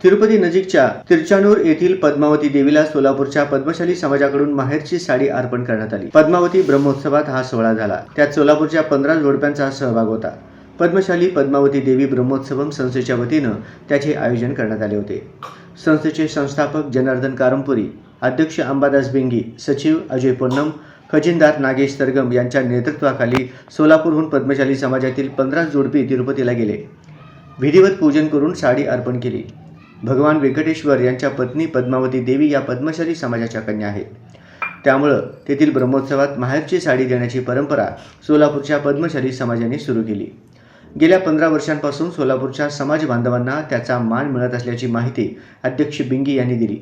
तिरुपती नजीकच्या तिरचानूर येथील पद्मावती देवीला सोलापूरच्या पद्मशाली समाजाकडून माहेरची साडी अर्पण करण्यात आली। पद्मावती ब्रह्मोत्सवात हा सोहळा झाला, त्यात सोलापूरच्या 15 जोडप्यांचा सहभाग होता। पद्मशाली पद्मावती देवी ब्रह्मोत्सवम संस्थेच्या वतीनं त्याचे आयोजन करण्यात आले होते। संस्थेचे संस्थापक जनार्दन कारंपुरी, अध्यक्ष अंबादास बेंगी, सचिव अजय पोन्नम, खजिनदार नागेश सरगम यांच्या नेतृत्वाखाली सोलापूरहून पद्मशाली समाजातील 15 जोडपी तिरुपतीला गेले। विधिवत पूजन करून साडी अर्पण केली। भगवान व्यंकटेश्वर यांच्या पत्नी पद्मावती देवी या पद्मशाली समाजाच्या कन्या आहेत, त्यामुळे तेथील ब्रह्मोत्सवात माहेरची साडी देण्याची परंपरा सोलापूरच्या पद्मशाली समाजाने सुरू केली। गेल्या 15 वर्षांपासून सोलापूरच्या समाज बांधवांना त्याचा मान मिळत असल्याची माहिती अध्यक्ष बिंगी यांनी दिली।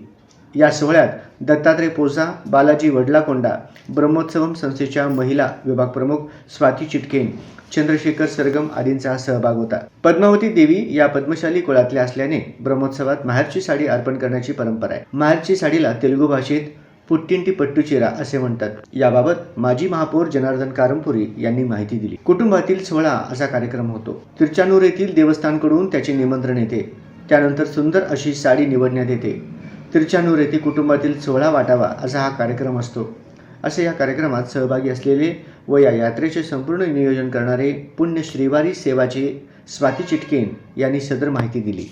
या सोहळ्यात दत्तात्रय पोसा, बालाजी वडलाकोंडा, ब्रह्मोत्सवम संस्थेच्या महिला विभाग प्रमुख स्वाती चिटकेन, चंद्रशेखर सरगम आदींचा सहभाग होता। पद्मावती देवी या पद्मशाली कुळातल्या असल्याने ब्रह्मोत्सवात माहेरची साडी अर्पण करण्याची परंपरा आहे। माहेरची साडीला तेलुगू भाषेत पुट्टिंटी पट्टुचीरा असे म्हणतात। याबाबत माजी महापौर जनार्दन कारंपुरी यांनी माहिती दिली। कुटुंबातील सोहळा असा कार्यक्रम होतो। तिरचानूर येथील देवस्थानकडून त्याचे निमंत्रण येते, त्यानंतर सुंदर अशी साडी निवडण्यात येते। तिरचानूर येथे कुटुंबातील सोहळा वाटावा असा हा कार्यक्रम असतो, असे या कार्यक्रमात सहभागी असलेले व या यात्रेचे संपूर्ण नियोजन करणारे पुण्य श्रीवारी सेवाचे स्वाती चिटकेन यांनी सदर माहिती दिली।